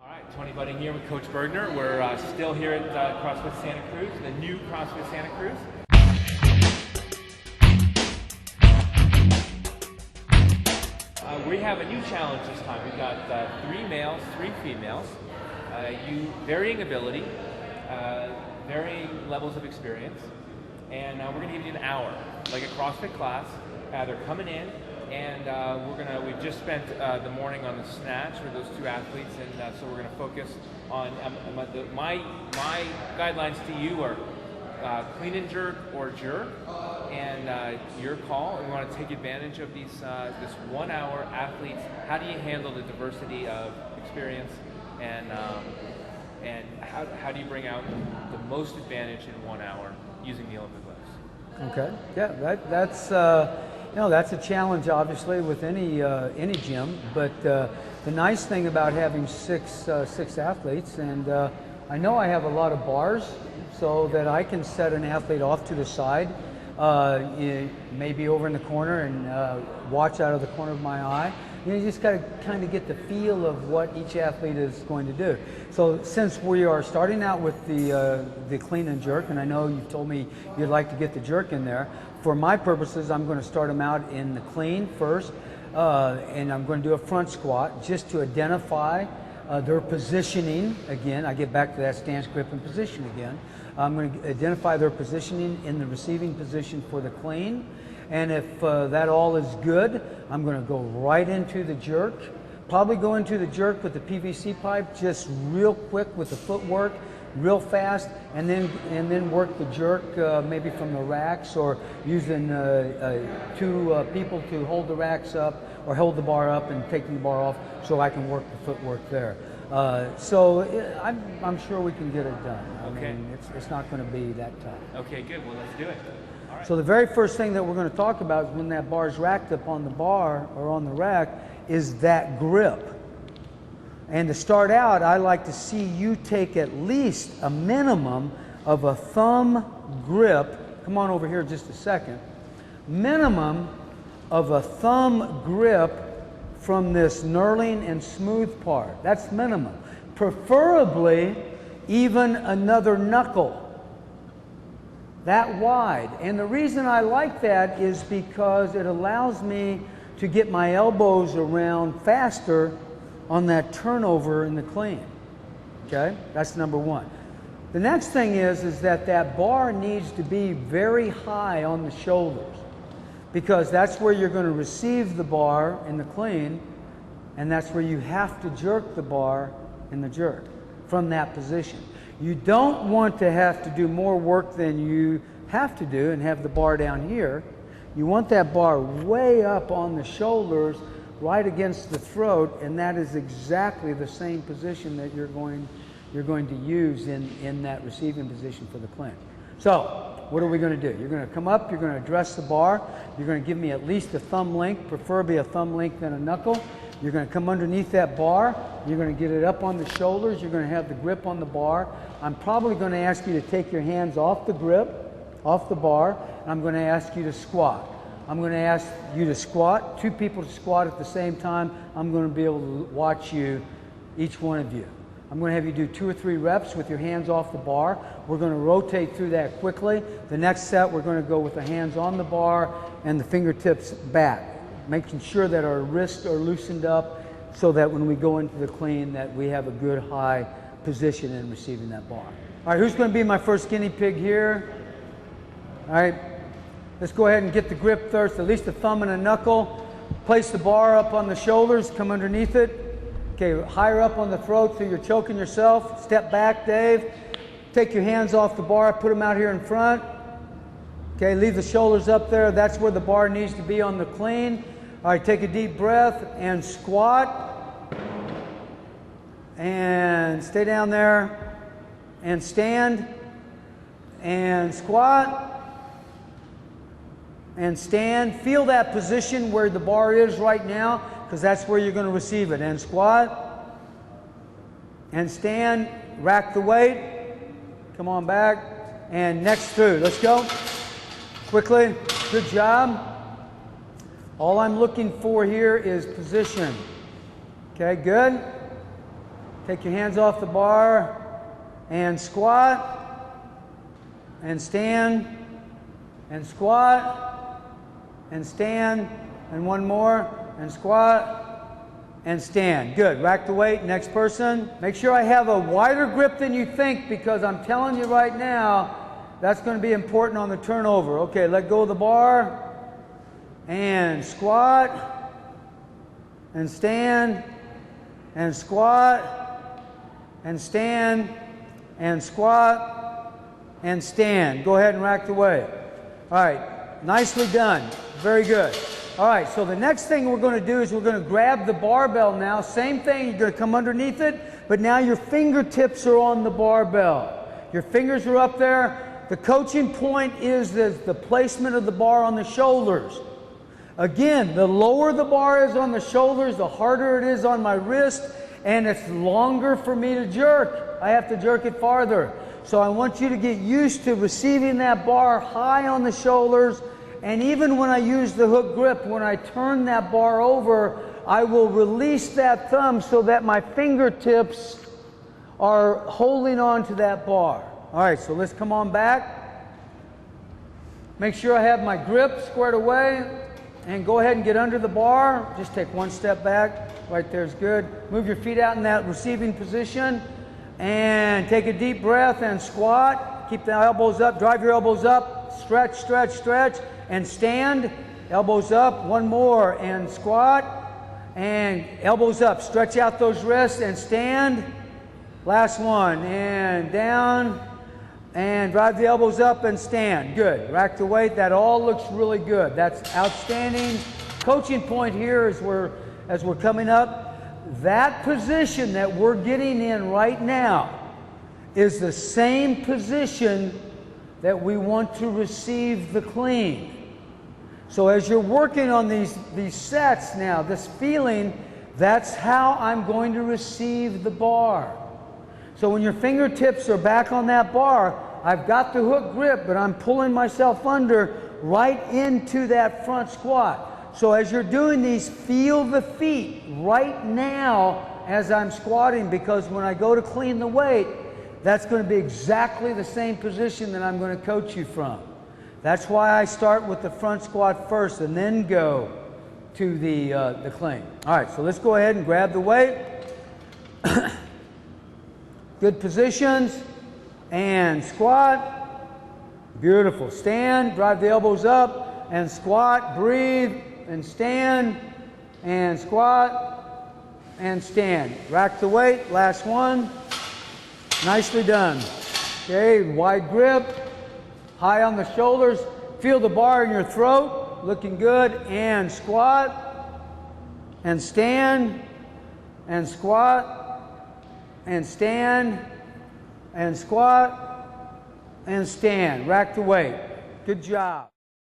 Alright, Tony Budding here with Coach Burgener. We're still here at CrossFit Santa Cruz, the new CrossFit Santa Cruz. We have a new challenge this time. We've got 3 males, 3 females, varying ability, varying levels of experience, and we're going to give you an hour, like a CrossFit class. They're coming in, and we've just spent the morning on the snatch with those 2 athletes, and so we're going to focus on my guidelines to you are clean and jerk or jerk, and your call. We want to take advantage of these this 1 hour athletes. How do you handle the diversity of experience, and how do you bring out the most advantage in 1 hour using the Olympic lifts? Okay, yeah, that's that's a challenge, obviously, with any gym. But the nice thing about having six athletes, and I know I have a lot of bars, so that I can set an athlete off to the side, maybe over in the corner, and watch out of the corner of my eye. You just got to kind of get the feel of what each athlete is going to do. So since we are starting out with the clean and jerk, and I know you've told me you'd like to get the jerk in there, for my purposes, I'm going to start them out in the clean first, and I'm going to do a front squat just to identify their positioning. Again, I get back to that stance, grip, and position again. I'm going to identify their positioning in the receiving position for the clean. And if that all is good, I'm going to go right into the jerk. Probably go into the jerk with the PVC pipe, just real quick with the footwork, real fast, and then work the jerk maybe from the racks, or using 2 people to hold the racks up or hold the bar up and taking the bar off, so I can work the footwork there. So I'm sure we can get it done. I mean, it's not going to be that tough. Okay, good. Well, let's do it. All right. So the very first thing that we're going to talk about is when that bar is racked up on the bar or on the rack is that grip. And to start out, I like to see you take at least a minimum of a thumb grip. Come on over here just a second. Minimum of a thumb grip from this knurling and smooth part. That's minimum. Preferably even another knuckle. That wide. And the reason I like that is because it allows me to get my elbows around faster on that turnover in the clean. Okay? That's number 1. The next thing is that bar needs to be very high on the shoulders, because that's where you're going to receive the bar in the clean, and that's where you have to jerk the bar in the jerk from that position. You don't want to have to do more work than you have to do and have the bar down here. You want that bar way up on the shoulders, right against the throat, and that is exactly the same position that you're going to use in that receiving position for the clean. So what are we going to do? You're going to come up, you're going to address the bar, you're going to give me at least a thumb length, preferably a thumb length and a knuckle. You're going to come underneath that bar, you're going to get it up on the shoulders, you're going to have the grip on the bar. I'm probably going to ask you to take your hands off the grip, off the bar, and I'm going to ask you to squat. I'm going to ask you to squat, 2 people to squat at the same time. I'm going to be able to watch you, each one of you. I'm going to have you do 2 or 3 reps with your hands off the bar. We're going to rotate through that quickly. The next set, we're going to go with the hands on the bar and the fingertips back, making sure that our wrists are loosened up so that when we go into the clean that we have a good high position in receiving that bar. All right, who's going to be my first guinea pig here? All right. Let's go ahead and get the grip first, at least a thumb and a knuckle. Place the bar up on the shoulders, come underneath it. Okay, higher up on the throat so you're choking yourself. Step back, Dave. Take your hands off the bar, put them out here in front. Okay, leave the shoulders up there. That's where the bar needs to be on the clean. All right, take a deep breath and squat. And stay down there. And stand. And squat. And stand. Feel that position where the bar is right now, because that's where you're going to receive it. And squat. And stand. Rack the weight. Come on back. And next through. Let's go. Quickly. Good job. All I'm looking for here is position. Okay, good. Take your hands off the bar and squat and stand and squat and stand and one more and squat and stand. Good. Rack the weight. Next person. Make sure I have a wider grip than you think, because I'm telling you right now that's going to be important on the turnover. Okay, let go of the bar and squat and stand and squat and stand and squat and stand. Go ahead and rack the weight. All right, nicely done. Very good. All right, so the next thing we're going to do is we're going to grab the barbell now. Same thing, you're going to come underneath it, but now your fingertips are on the barbell. Your fingers are up there. The coaching point is the placement of the bar on the shoulders. Again, the lower the bar is on the shoulders, the harder it is on my wrist, and it's longer for me to jerk. I have to jerk it farther. So I want you to get used to receiving that bar high on the shoulders, and even when I use the hook grip, when I turn that bar over, I will release that thumb so that my fingertips are holding on to that bar. All right, so let's come on back. Make sure I have my grip squared away, and go ahead and get under the bar. Just take one step back. Right there's good. Move your feet out in that receiving position, and take a deep breath and squat. Keep the elbows up, drive your elbows up, stretch, stretch, stretch, and stand. Elbows up, one more, and squat, and elbows up. Stretch out those wrists and stand. Last one, and down, and drive the elbows up and stand. Good. Rack the weight. That all looks really good. That's outstanding. Coaching point here is as we're coming up, that position that we're getting in right now is the same position that we want to receive the clean. So as you're working on these sets now, this feeling, that's how I'm going to receive the bar. So when your fingertips are back on that bar, I've got the hook grip, but I'm pulling myself under right into that front squat. So as you're doing these, feel the feet right now as I'm squatting, because when I go to clean the weight, that's going to be exactly the same position that I'm going to coach you from. That's why I start with the front squat first and then go to the clean. All right, so let's go ahead and grab the weight. Good positions, and squat. Beautiful. Stand, drive the elbows up, and squat, breathe, and stand, and squat, and stand. Rack the weight, last one. Nicely done. Okay, wide grip, high on the shoulders. Feel the bar in your throat, looking good, and squat, and stand, and squat, and stand, and squat, and stand. Rack the weight. Good job.